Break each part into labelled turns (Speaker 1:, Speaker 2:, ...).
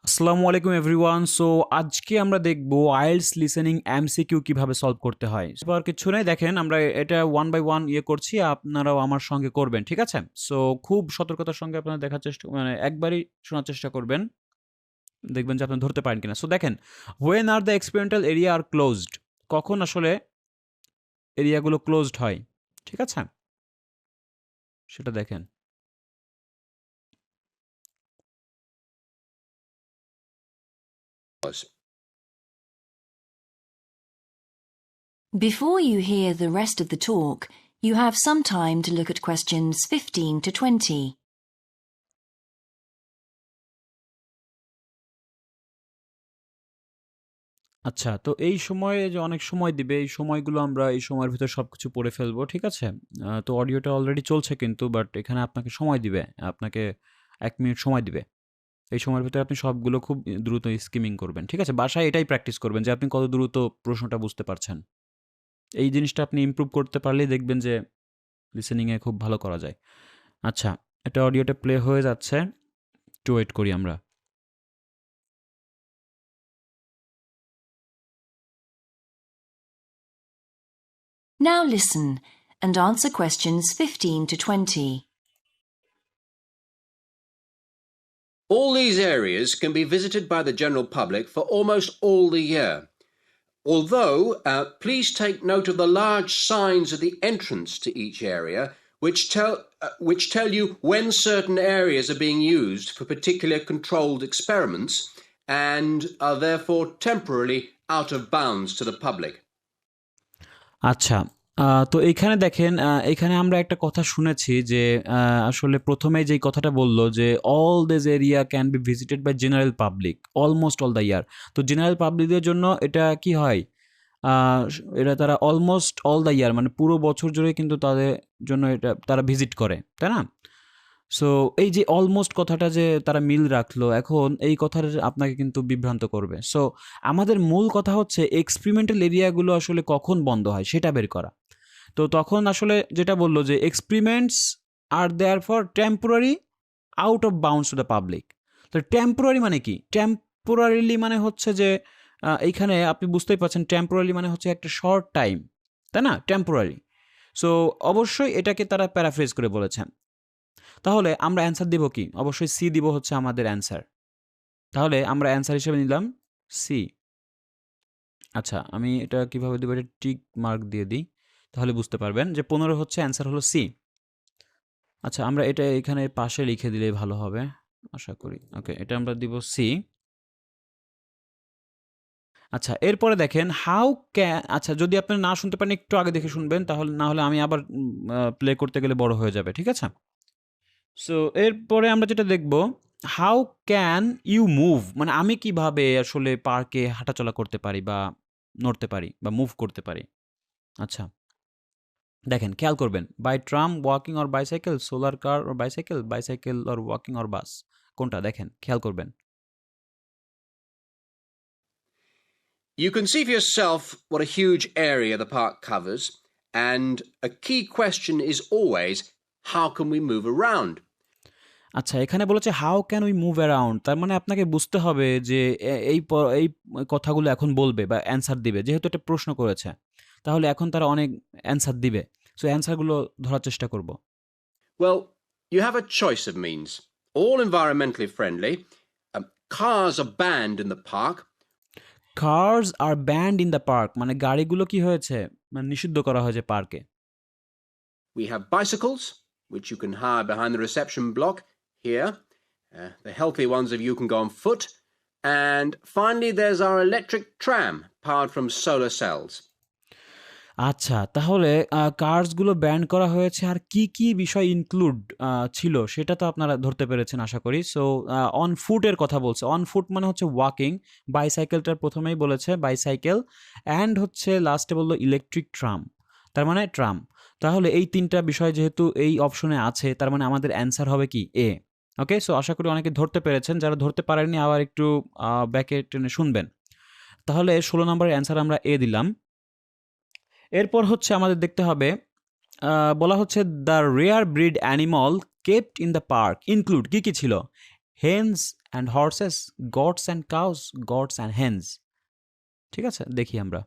Speaker 1: আসসালামু আলাইকুম everyone. So আজকে আমরা দেখব আইএলটিএস লিসেনিং এমসিকিউ কিভাবে সলভ করতে হয়। এবার কিছু নেই, দেখেন আমরা এটা ওয়ান বাই ওয়ান করছি, আপনারাও আমার সঙ্গে করবেন, ঠিক আছে? সো খুব সতর্কতার সঙ্গে আপনারা দেখার চেষ্টা মানে একবারই শোনার চেষ্টা করবেন, দেখবেন যে আপনি ধরতে পারেন কিনা। সো দেখেন, when are the experimental area are closed, কখন আসলে এরিয়াগুলো ক্লোজড হয়, ঠিক আছে? সেটা দেখেন।
Speaker 2: Before you hear the rest of the talk, you have some time to look at questions 15 to 20.
Speaker 1: আচ্ছা, তো এই সময়ে যে অনেক সময় দিবে, এই সময়গুলো আমরা এই সময়ের ভিতর সবকিছু পড়ে ফেলবো, ঠিক আছে? তো অডিওটা অলরেডি চলছে কিন্তু, বাট এখানে আপনাকে সময় দিবে। আপনাকে ১ মিনিট সময় দিবে। এই সময়ের ভিতরে আপনি সবগুলো খুব দ্রুত স্কিমিং করবেন, ঠিক আছে? বাসায় এটাই প্র্যাকটিস করবেন যে আপনি কত দ্রুত প্রশ্নটা বুঝতে পারছেন। এই জিনিসটা আপনি ইমপ্রুভ করতে পারলেই দেখবেন যে লিসেনিংয়ে খুব ভালো করা যায়। আচ্ছা, এটা অডিওটা প্লে হয়ে যাচ্ছে। একটু ওয়েট করি আমরা।
Speaker 2: Now listen and answer questions 15 to 20.
Speaker 3: All these areas can be visited by the general public for almost all the year. Although, please take note of the large signs at the entrance to each area, which tell you when certain areas are being used for particular controlled experiments and are therefore temporarily out of bounds to the public.
Speaker 1: আচ্ছা, তো এইখানে দেখেন, এখানে আমরা একটা কথা শুনেছি যে আসলে ১ম এই যেই কথাটা বলল যে, "all this area can be visited by general public almost all the year." তো জেনারেল পাবলিকদের জন্য এটা কি হয়? আ এটা তারা অলমোস্ট অল দ্য ইয়ার মানে পুরো বছর জুড়ে কিন্তু তাদের জন্য এটা তারা ভিজিট করে, তাই না? সো এই যে অলমোস্ট কথাটা যে তারা মিল রাখলো, এখন এই কথাটা আপনাকে কিন্তু বিভ্রান্ত করবে। সো আমাদের মূল কথা হচ্ছে এক্সপেরিমেন্টাল এরিয়াগুলো আসলে কখন বন্ধ হয় সেটা বের করা। তো তখন আসলে যেটা বলল যে experiments are therefore temporary out of bounds to the public. তো টেম্পোরারি মানে কি? টেম্পোরারিলি মানে হচ্ছে যে এইখানে আপনি বুঝতেই পারছেন, টেম্পোরারি মানে হচ্ছে একটা শর্ট টাইম, তাই না? টেম্পোরারি। সো অবশ্যই এটাকে তারা প্যারাফ্রেজ করে বলেছেন। তাহলে আমরা অ্যান্সার দিব কি? অবশ্যই সি দিব হচ্ছে আমাদের অ্যান্সার। তাহলে আমরা অ্যান্সার হিসেবে নিলাম সি। আচ্ছা, আমি এটা কিভাবে দিব? এটা টিক মার্ক দিয়ে দিই। তাহলে বুঝতে পারবেন যে ১৫ হচ্ছে অ্যান্সার হলো সি। আচ্ছা, আমরা এটা এখানে পাশে লিখে দিলেই ভালো হবে আশা করি। ওকে, এটা আমরা দিব সি। আচ্ছা, এরপরে দেখেন আচ্ছা, যদি আপনি না শুনতে পারেন একটু আগে দেখে শুনবেন, তাহলে না হলে আমি আবার প্লে করতে গেলে বড় হয়ে যাবে। ঠিক আছে? সো এরপরে আমরা যেটা দেখব, হাউ ক্যান ইউ মুভ, মানে আমি কিভাবে আসলে পার্কে হাঁটাচলা করতে পারি বা নড়তে পারি বা মুভ করতে পারি। আচ্ছা, দেখেন খেয়াল করবেন, by tram, walking or bicycle, solar car or bicycle, bicycle or walking or bus, কোনটা দেখেন খেয়াল করবেন।
Speaker 3: You can see for yourself what a huge area the park covers, and a key question is always, how can we move around?
Speaker 1: আচ্ছা, এখানে বলেছে how can we move around, তার মানে আপনাকে বুঝতে হবে যে এই কথাগুলো এখন বলবে বা অ্যান্সার দিবে, যেহেতু একটা প্রশ্ন করেছে তাহলে এখন তারা অনেক অ্যান্সার দিবে। সো অ্যান্সারগুলো ধরার চেষ্টা করব।
Speaker 3: Well, you have a choice of means, all environmentally friendly. Cars are banned in the park.
Speaker 1: Cars are banned in the park, মানে গাড়িগুলো কি হয়েছে, মানে নিষিদ্ধ করা হয়েছে পার্কে।
Speaker 3: We have bicycles, which you can hire behind the reception block here. The healthy ones of you can go on foot. And finally, there's our electric tram, powered from solar cells.
Speaker 1: আচ্ছা, তাহলে কার্সগুলো ban করা হয়েছে, আর কি, কি বিষয় include ছিল সেটা তো আপনারা ধরতে পেরেছেন আশা করি। সো অন ফুটের কথা বলছে। অন ফুট মানে হচ্ছে ওয়াকিং, বাইসাইকেলটার ১ম এই বলেছে বাইসাইকেল, অ্যান্ড হচ্ছে লাস্টে বলল ইলেকট্রিক ট্রাম, তার মানে ট্রাম। তাহলে এই ৩ টা বিষয় যেহেতু এই অপশনে আছে, তার মানে আমাদের অ্যান্সার হবে কি? এ। ওকে? সো আশা করি অনেকে ধরতে পেরেছেন। যারা ধরতে পারেননি আবার একটু ব্যাকে টেনে শুনবেন। তাহলে ১৬ নম্বরের অ্যান্সার আমরা এ দিলাম। এরপর হচ্ছে আমাদের দেখতে হবে, বলা হচ্ছে the rare breed animal kept in the park include, কী কী ছিল? Hens and horses, goats and cows, goats and hens. ঠিক আছে, দেখি আমরা।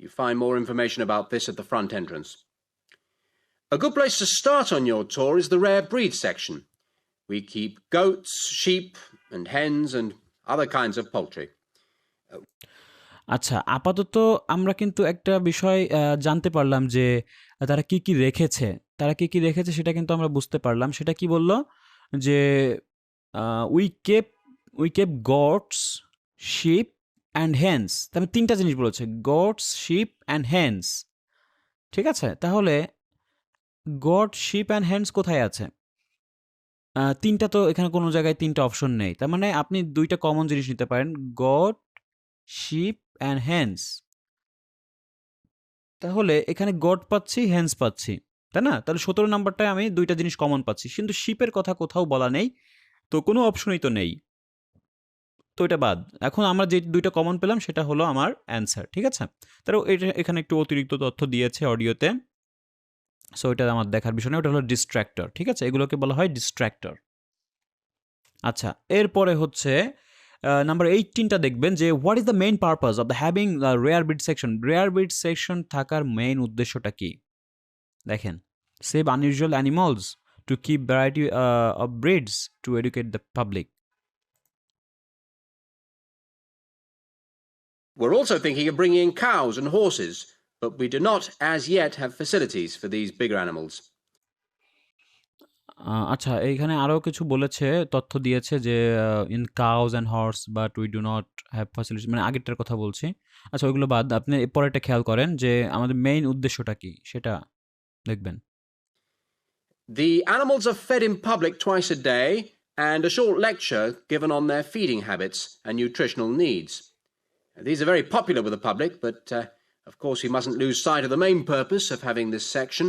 Speaker 3: You find more information about this at the front entrance. A good place to start on your tour is the rare breed section. We keep goats, sheep, and hens, and other kinds of poultry.
Speaker 1: আচ্ছা, আপাতত আমরা কিন্তু একটা বিষয় জানতে পারলাম যে তারা কি, কি রেখেছে। তারা কি, কি রেখেছে সেটা কিন্তু আমরা বুঝতে পারলাম। সেটা কি বলল? যে we keep goats, sheep and hens। তার মানে ৩ টা জিনিস বলেছে। goats, sheep and hens। ঠিক আছে? তাহলে goat, sheep and hens কোথায় আছে? ৩ টা তো এখানে কোনো জায়গায় ৩ টা অপশন নেই। তার মানে আপনি ২ টা কমন জিনিস নিতে পারেন। goat, sheep and hens। তাহলে এখানে গড পাচ্ছি, হেন্স পাচ্ছি, তাই না? তাহলে ১৭ নাম্বারটায় আমি ২ টা জিনিস কমন পাচ্ছি। কিন্তু শিপের কথা কোথাও বলা নেই। তো কোনো অপশনই তো নেই। তো এটা বাদ। এখন আমরা যে ২ টা কমন পেলাম সেটা হলো আমার অ্যান্সার। ঠিক আছে? তাহলে এটা এখানে একটু অতিরিক্ত তথ্য দিয়েছে অডিওতে। সো এটা আমার দেখার বিষয় না। ওটা হলো ডিস্ট্রাক্টর। ঠিক আছে? এগুলোকে বলা হয় ডিস্ট্রাক্টর। আচ্ছা, এরপরে হচ্ছে নাম্বার 18 টা দেখবেন যে what is the main purpose of the having rare breed section. Rare breed section থাকার মেইন উদ্দেশ্যটা কি? দেখেন, save unusual animals, to keep variety of breeds, two educate the public.
Speaker 3: We're also thinking of bringing in cows and horses, but we do not as yet have facilities for these bigger animals.
Speaker 1: আচ্ছা, এইখানে আরও কিছু বলেছে, তথ্য দিয়েছে যে in cows and horse but we do not have facilities, মানে আগেরটার কথা বলছি। আচ্ছা, ওইগুলো বাদ, আপনি পরেরটা খেয়াল করেন যে আমাদের মেইন উদ্দেশ্যটা কি সেটা দেখবেন।
Speaker 3: The animals are fed in public twice a day, and a short lecture given on their feeding habits and nutritional needs. These are very popular with the public, but of course we mustn't lose sight of the main purpose of having this section,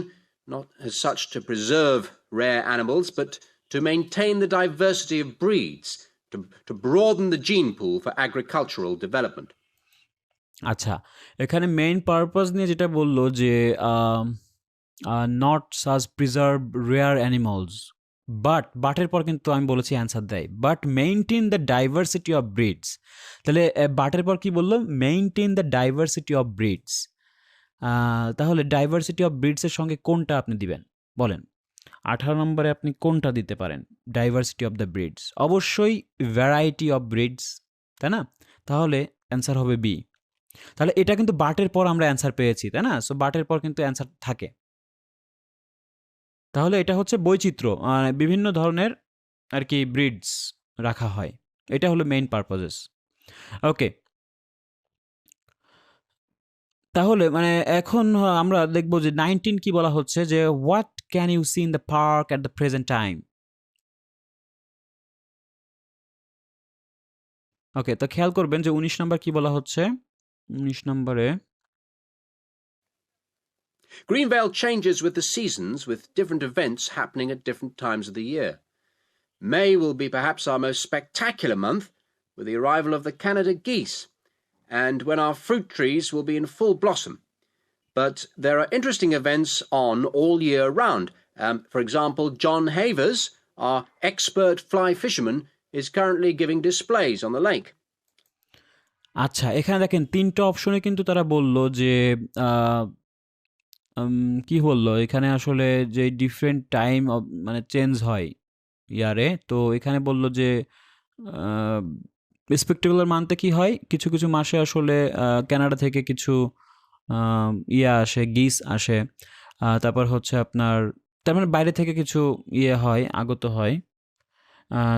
Speaker 3: not as such to preserve rare animals, but to maintain the diversity of breeds, to broaden the gene pool for agricultural development.
Speaker 1: আচ্ছা, এখানে main purpose নিয়ে যেটা বললো যে not সাজ preserve rare animals, বাটের পর কিন্তু আমি বলেছি অ্যান্সার দেয়, but maintain the diversity of breeds. তাহলে বাটের পর কি বললো? Maintain the diversity of breeds. তাহলে ডাইভার্সিটি অফ ব্রিডসের সঙ্গে কোনটা আপনি দিবেন বলেন? 18 নম্বরে আপনি কোনটা দিতে পারেন? ডাইভার্সিটি অফ দ্য ব্রিডস, অবশ্যই ভ্যারাইটি অফ ব্রিডস, তাই না? তাহলে অ্যান্সার হবে বি। তাহলে এটা কিন্তু বাটের পর আমরা অ্যান্সার পেয়েছি, তাই না? সো বাটের পর কিন্তু অ্যান্সার থাকে। তাহলে এটা হচ্ছে বৈচিত্র্য, বিভিন্ন ধরনের আর কি ব্রিডস রাখা হয়, এটা হলো মেইন পারপোজেস। ওকে, তাহলে মানে এখন আমরা দেখব যে 19 কি বলা হচ্ছে, যে what can you see in the park at the present time. Okay, তো খেয়াল করবেন যে 19 নম্বর কি বলা হচ্ছে। 19 নম্বরে
Speaker 3: Greenvale changes with the seasons, with different events happening at different times of the year. May will be perhaps our most spectacular month, with the arrival of the Canada geese, and when our fruit trees will be in full blossom. But there are interesting events on all year round. For example, John Havers, our expert fly fisherman, is currently giving displays on the lake.
Speaker 1: আচ্ছা, এখানে দেখেন 3টা অপশনে কিন্তু তারা বলল যে কি বললো এখানে আসলে যে ডিফারেন্ট টাইম মানে চেঞ্জ হয় ইয়ারে। তো এখানে বলল যে স্পেকটেকুলার মান্থে কি হয়, কিছু কিছু মাসে আসলে কানাডা থেকে কিছু ইয়ে আসে, গিস আসে। তারপর হচ্ছে আপনার তার মানে বাইরে থেকে কিছু ইয়ে হয়, আগত হয়।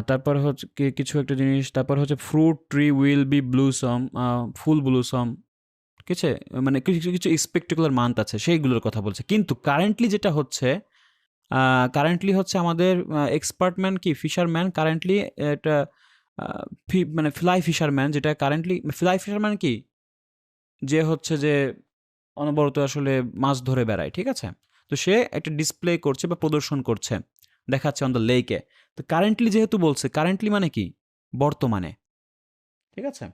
Speaker 1: তারপর হচ্ছে কিছু একটা জিনিস, তারপর হচ্ছে fruit tree will be blossom, full blossom, ঠিক আছে? মানে কিছু কিছু স্পেকটেকুলার মান্থ আছে, সেইগুলোর কথা বলছে। কিন্তু কারেন্টলি যেটা হচ্ছে, কারেন্টলি হচ্ছে আমাদের এক্সপার্টম্যান কি ফিশারম্যান কারেন্টলি এটা মানে ফ্লাই ফিশারম্যান, যেটা কারেন্টলি ফ্লাই ফিশারম্যান কি, যে হচ্ছে যে অনবরত আসলে মাছ ধরে বেড়ায়, ঠিক আছে? তো সে একটা ডিসপ্লে করছে বা প্রদর্শন করছে, দেখাচ্ছে অন দ্য লেকে। তো কারেন্টলি যেহেতু বলছে, কারেন্টলি মানে কি বর্তমানে, ঠিক আছে?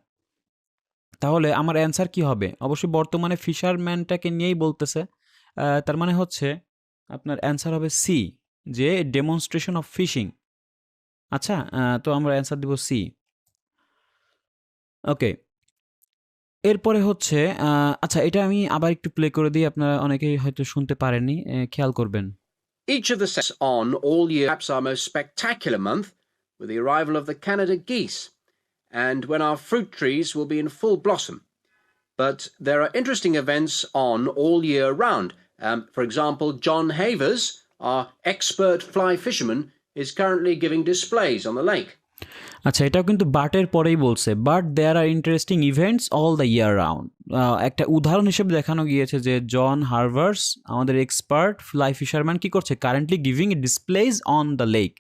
Speaker 1: তাহলে আমার অ্যান্সার কি হবে? অবশ্যই বর্তমানে ফিশারম্যানটাকে নিয়েই বলতেছে। তার মানে হচ্ছে আপনার অ্যান্সার হবে সি, যে ডেমনস্ট্রেশন অফ ফিশিং। আচ্ছা, তো আমরা অ্যান্সার দিব সি। ওকে, এরপরে হচ্ছে আচ্ছা, এটা আমি আবার একটু প্লে করে দিই, আপনারা অনেকেই হয়তো শুনতে পারেননি, খেয়াল করবেন।
Speaker 3: Each of the sets on all year perhaps our most spectacular month with the arrival of the Canada geese, and when our fruit trees will be in full blossom. But there are interesting events on all year round. For example, John Havers, our expert fly fisherman, is currently giving displays on the lake.
Speaker 1: আচ্ছা, এটাও কিন্তু বাটের পরেই বলছে, but there are interesting events all the year round. একটা উদাহরণ হিসেবে দেখানো গিয়েছে যে জন হার্ভার্স, আমাদের এক্সপার্ট ফ্লাই ফিশারম্যান, কি করছে, currently giving displays on the lake.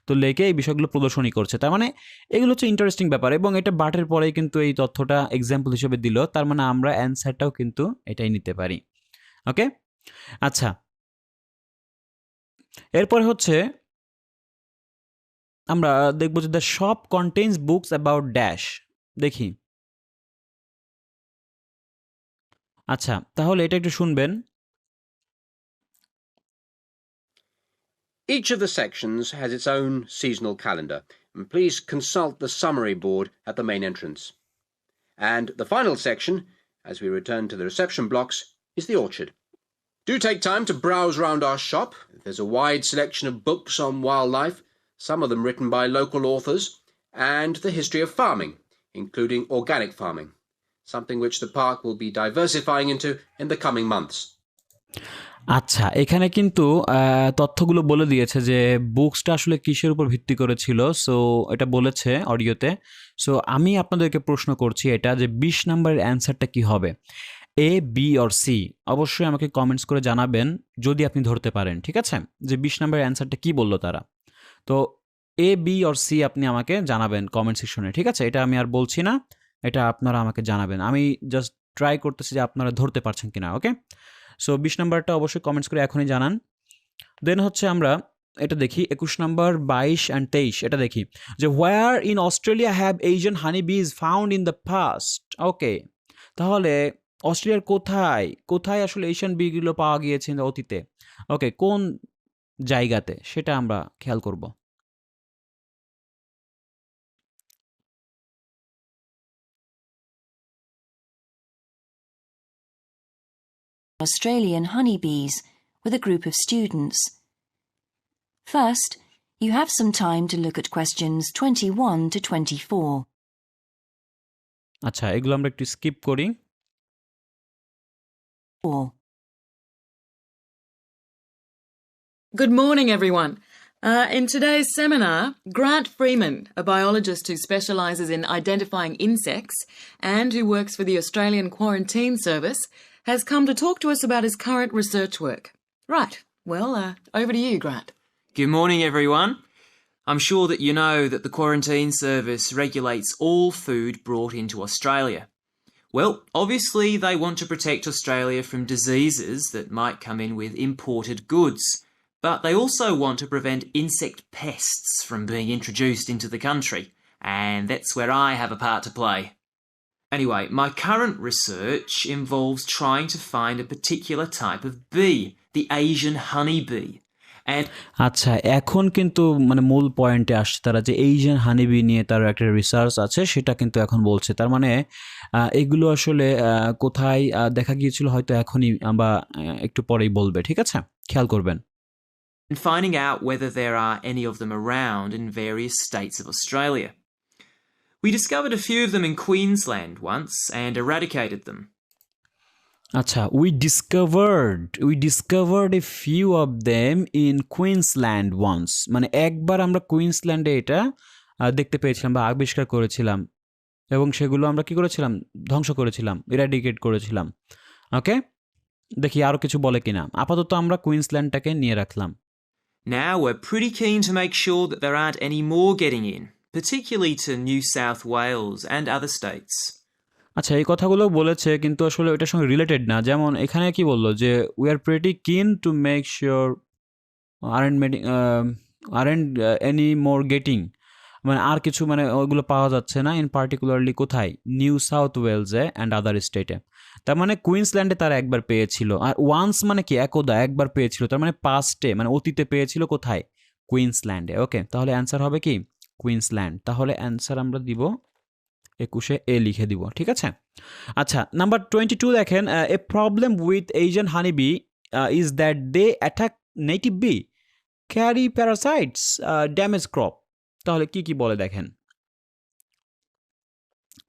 Speaker 1: তো লেকে এই বিষয়গুলো প্রদর্শনী করছে। তার মানে এগুলো হচ্ছে ইন্টারেস্টিং ব্যাপার, এবং এটা বাটের পরেই কিন্তু এই তথ্যটা এক্সাম্পল হিসেবে দিল। তার মানে আমরা অ্যান্সারটাও কিন্তু এটাই নিতে পারি। ওকে, আচ্ছা, এরপরে হচ্ছে আমরা দেখবো যে the shop contains books about dash. দেখি, আচ্ছা, তাহলে এটা একটু শুনবেন।
Speaker 3: Each of the sections has its own seasonal calendar, and please consult the summary board at the main entrance. And the final section, as we return to the reception blocks, is the orchard. Do take time to browse round our shop. There's a wide selection of books on wildlife, some of them written by local authors, and the history of farming, including organic farming, something which the park will be diversifying into in the coming months.
Speaker 1: আচ্ছা, এখানে কিন্তু তথ্যগুলো বলে দিয়েছে যে বুকসটা আসলে কিসের উপর ভিত্তি করেছিল। সো এটা বলেছে অডিওতে। সো আমি আপনাদেরকে প্রশ্ন করছি এটা, যে 20 নম্বরের অ্যান্সারটা কি হবে, এ, বি অর সি? অবশ্যই আমাকে কমেন্টস করে জানাবেন যদি আপনি ধরতে পারেন, ঠিক আছে, যে 20 নম্বরের অ্যান্সারটা কি বললো তারা। তো এ, বি অর সি আপনি আমাকে জানাবেন কমেন্ট সেকশনে, ঠিক আছে? এটা আমি আর বলছি না, এটা আপনারা আমাকে জানাবেন। আমি জাস্ট ট্রাই করতেছি যে আপনারা ধরতে পারছেন কিনা। ওকে, সো 20 নাম্বারটা অবশ্যই কমেন্টস করে এখনই জানান। দেন হচ্ছে আমরা এটা দেখি 21 নাম্বার, 22 অ্যান্ড 23, এটা দেখি যে where in Australia have Asian honey bees found in the past. Okay, তাহলে অস্ট্রেলিয়ার কোথায় কোথায় আসলে এশিয়ান বিগুলো পাওয়া গিয়েছে অতীতে? ওকে, কোন জায়গাতে সেটা আমরা খেয়াল করব।
Speaker 2: Australian honeybees with a group of students. First, you have some time to look at questions 21 to 24.
Speaker 1: আচ্ছা, এগুলো আমরা একটু স্কিপ করি।
Speaker 4: Good morning, everyone. In today's seminar, Grant Freeman, a biologist who specialises in identifying insects and who works for the Australian Quarantine Service, has come to talk to us about his current research work. Right, well, over to you, Grant.
Speaker 5: Good morning, everyone. I'm sure that you know that the Quarantine Service regulates all food brought into Australia. Well, obviously they want to protect Australia from diseases that might come in with imported goods, but they also want to prevent insect pests from being introduced into the country, and that's where I have a part to play. Anyway, my current research involves trying to find a particular type of bee, the Asian honeybee.
Speaker 1: আচ্ছা, এখন কিন্তু মানে মূল পয়েন্টে আসছে তারা, যে Asian honeybee নিয়ে তার একটা রিসার্চ আছে, সেটা কিন্তু এখন বলছে। তার মানে এগুলো আসলে কোথায় দেখা গিয়েছিল হয়তো এখনই বা একটু পরেই বলবে, ঠিক আছে, খেয়াল করবেন।
Speaker 5: And finding out whether there are any of them around in various states of Australia. We discovered a few of them in Queensland once and eradicated them.
Speaker 1: আচ্ছা, we discovered a few of them in Queensland once, মানে একবার আমরা কুইন্সল্যান্ডে এটা দেখতে পেয়েছিলাম বা আবিষ্কার করেছিলাম, এবং সেগুলো আমরা কি করেছিলাম, ধ্বংস করেছিলাম, ইরাডিকেট করেছিলাম। ওকে, দেখি আরও কিছু বলে কিনা। আপাতত আমরা কুইন্সল্যান্ডটাকে নিয়ে রাখলাম।
Speaker 5: Now we're pretty keen to make sure that there aren't any more getting in, particularly to New South Wales and other states.
Speaker 1: আচ্ছা, এই কথাগুলো বলেছে কিন্তু আসলে ওইটার সঙ্গে রিলেটেড না। যেমন এখানে কি বললো যে উই আর প্রিটি কিন to make sure aren't any more getting. মানে আর কিছু মানে ওইগুলো পাওয়া যাচ্ছে না, ইন পার্টিকুলারলি কোথায়, নিউ সাউথ ওয়েলসে অ্যান্ড আদার স্টেটে। তার মানে কুইন্সল্যান্ডে তারা একবার পেয়েছিল, আর ওয়ান্স মানে কি একদা, একবার পেয়েছিল, তার মানে পাস্টে মানে অতীতে পেয়েছিল কোথায়, কুইন্সল্যান্ডে। ওকে, তাহলে অ্যান্সার হবে কি কুইন্সল্যান্ড। তাহলে অ্যান্সার আমরা দিব 21-এ এ লিখে দিব, ঠিক আছে। আচ্ছা, নাম্বার 22 দেখেন, a problem with Asian honeybee is that they attack native bee, carry parasites, damage crop. তাহলে কি কি বলে দেখেন,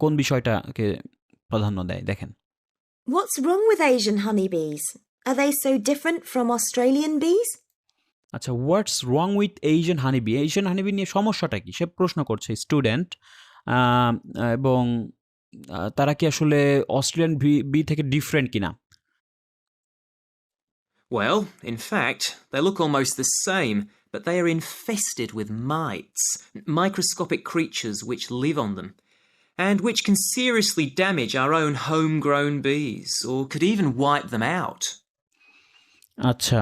Speaker 1: কোন বিষয়টাকে প্রাধান্য দেয় দেখেন।
Speaker 6: What's wrong with Asian honeybees? Are they so different from Australian bees?
Speaker 1: আচ্ছা, what's wrong with Asian honeybee, Asian honeybee নিয়ে সমস্যাটা কি সে প্রশ্ন করছে স্টুডেন্ট। এবং তারা কি আসলে অস্ট্রেলিয়ান বি থেকে ডিফারেন্ট কিনা।
Speaker 5: Well, in fact, they look almost the same, but they are infested with mites, microscopic creatures which live on them, and which can seriously damage our own homegrown bees, or could even wipe them out.
Speaker 1: আচ্ছা,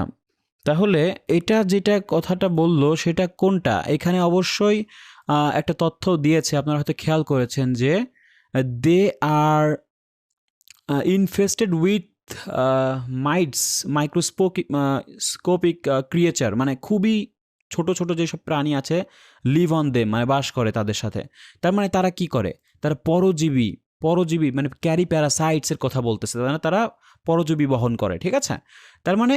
Speaker 1: তাহলে এটা যেটা কথাটা বললো সেটা কোনটা, এখানে অবশ্যই একটা তথ্য দিয়েছে, আপনারা হয়তো খেয়াল করেছেন যে they are infested with mites, microscopic creature, মানে খুবই ছোট ছোট যেসব প্রাণী আছে, লিভ অন দেম মানে বাস করে তাদের সাথে। তার মানে তারা কি করে, তারা পরজীবী, পরজীবী মানে ক্যারি প্যারাসাইটসের কথা বলতেছে, মানে তারা পরজীবী বহন করে, ঠিক আছে। তার মানে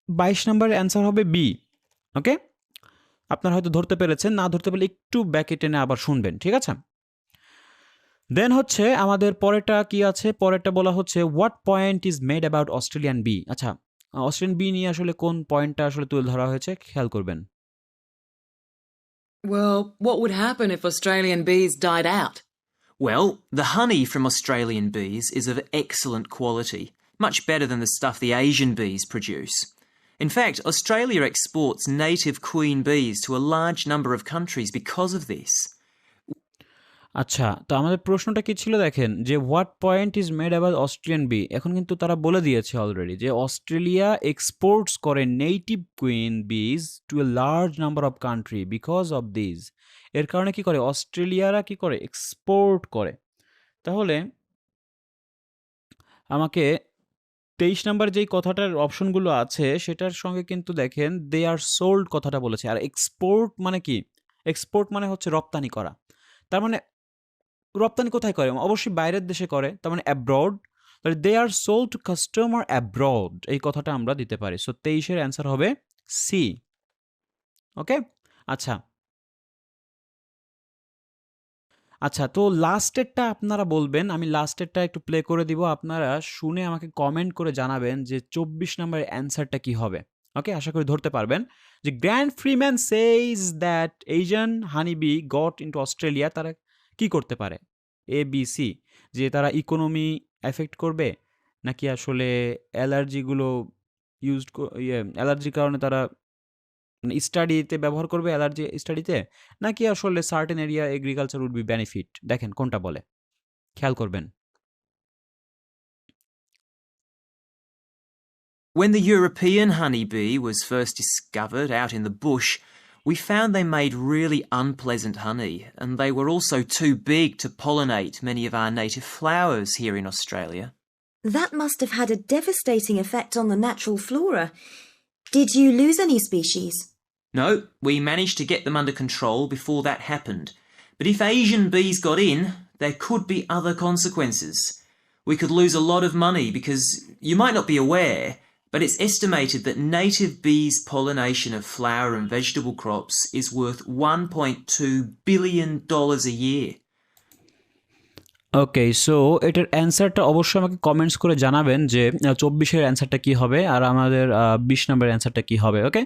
Speaker 1: 22 নম্বরের অ্যান্সার হবে বি। ওকে, আপনারা হয়তো ধরতে পেরেছেন, না ধরতে পারলে একটু ব্যাকে টেনে আবার শুনবেন, ঠিক আছে। দেন হচ্ছে আমাদের পরেরটা কি আছে, পরেরটা বলা হচ্ছে what point is made about Australian bee. আচ্ছা, অস্ট্রেলিয়ান বি নিয়ে আসলে কোন পয়েন্টটা আসলে তুলে ধরা হয়েছে খেয়াল করবেন।
Speaker 4: Well, what would happen if Australian bees died out?
Speaker 5: Well, the honey from Australian bees is of excellent quality, much better than the stuff the Asian bees produce. In fact, Australia exports native queen bees to a large number of countries because of this.
Speaker 1: আচ্ছা, তো আমাদের প্রশ্নটা কি ছিল দেখেন, যে what point is made about Australian bee. এখন কিন্তু তারা বলে দিয়েছে অলরেডি যে অস্ট্রেলিয়া এক্সপোর্টস করে native queen bees to a large number of country because of this. এর কারণে কি করে, অস্ট্রেলিয়ারা কি করে, এক্সপোর্ট করে। তাহলে আমাকে 23 নাম্বার যেই কথাটার অপশনগুলো আছে সেটার সঙ্গে কিন্তু দেখেন দে আর সোল্ড কথাটা বলেছে, আর এক্সপোর্ট মানে কি, এক্সপোর্ট মানে হচ্ছে রপ্তানি করা। তার মানে রপ্তানি কোথায় করে, অবশ্যই বাইরের দেশে করে, তার মানে অ্যাব্রড। তাহলে they are sold to customer abroad, এই কথাটা আমরা দিতে পারি। সো 23-এর অ্যান্সার হবে সি। ওকে, আচ্ছা আচ্ছা, তো লাস্টেরটা আপনারা বলবেন, আমি লাস্টেরটা একটু প্লে করে দিব, আপনারা শুনে আমাকে কমেন্ট করে জানাবেন যে 24 নম্বরের অ্যান্সারটা কি হবে। ওকে, আশা করি ধরতে পারবেন। যে grand Freeman সেইজ that Asian honeybee goat into Australia, তারা কি করতে পারে, এ বি সি, যে তারা ইকোনমি এফেক্ট করবে, নাকি আসলে অ্যালার্জিগুলো ইউজ, অ্যালার্জির কারণে তারা মানে স্টাডিতে ব্যবহার করবে, অ্যালার্জি স্টাডিতে, নাকি আসলে certain area agriculture would be benefit. দেখেন কোনটা বলে, খেয়াল করবেন।
Speaker 5: When the European honeybee was first discovered out in the bush, we found they made really unpleasant honey, and they were also too big to pollinate many of our native flowers here in Australia.
Speaker 6: That must have had a devastating effect on the natural flora. Did you lose any species?
Speaker 5: No, we managed to get them under control before that happened. But if Asian bees got in, there could be other consequences. We could lose a lot of money because you might not be aware, but it's estimated that native bees' pollination of flower and vegetable crops is worth $1.2 billion a year.
Speaker 1: Okay, so এটার অ্যান্সারটা অবশ্যই আমাকে comments করে জানাবেন যে 24-এর অ্যান্সারটা কী হবে আর আমাদের 20 নম্বরের অ্যান্সারটা কী হবে। ওকে,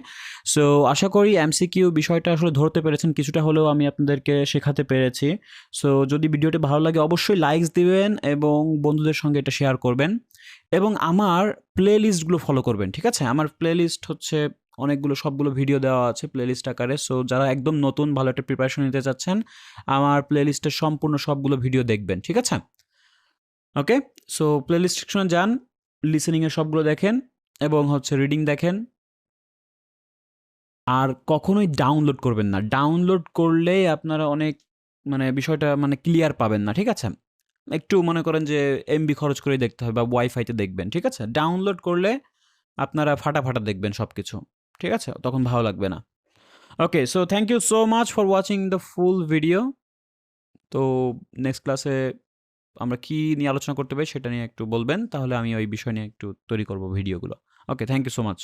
Speaker 1: সো আশা করি এমসিকিউ বিষয়টা আসলে ধরতে পেরেছেন, কিছুটা হলেও আমি আপনাদেরকে শেখাতে পেরেছি। সো যদি ভিডিওটি ভালো লাগে অবশ্যই লাইকস দিবেন এবং বন্ধুদের সঙ্গে এটা শেয়ার করবেন, এবং আমার প্লে লিস্টগুলো ফলো করবেন, ঠিক আছে। আমার প্লে লিস্ট হচ্ছে অনেকগুলো, সবগুলো ভিডিও দেওয়া আছে প্লে লিস্ট আকারে। সো যারা একদম নতুন, ভালো একটা প্রিপারেশন নিতে চাচ্ছেন, আমার প্লে লিস্টের সম্পূর্ণ সবগুলো ভিডিও দেখবেন, ঠিক আছে। ওকে, সো প্লে লিস্ট সেকশনে যান, লিসেনিংয়ের সবগুলো দেখেন এবং হচ্ছে রিডিং দেখেন, আর কখনোই ডাউনলোড করবেন না। ডাউনলোড করলে আপনারা অনেক বিষয়টা ক্লিয়ার পাবেন না, ঠিক আছে? একটু মনে করেন যে এমবি খরচ করে দেখতে হবে বা ওয়াইফাইতে দেখবেন, ঠিক আছে? ডাউনলোড করলে আপনারা ফাটা দেখবেন সবকিছু, ঠিক আছে? তখন ভালো লাগবে না। Okay, so thank you so much for watching the full video. তো নেক্সট ক্লাসে আমরা কি নিয়ে আলোচনা করতে পারি সেটা নিয়ে একটু বলবেন, তাহলে আমি ওই বিষয় নিয়ে একটু তৈরি করব ভিডিওগুলো। ওকে, থ্যাংক ইউ সো মাচ।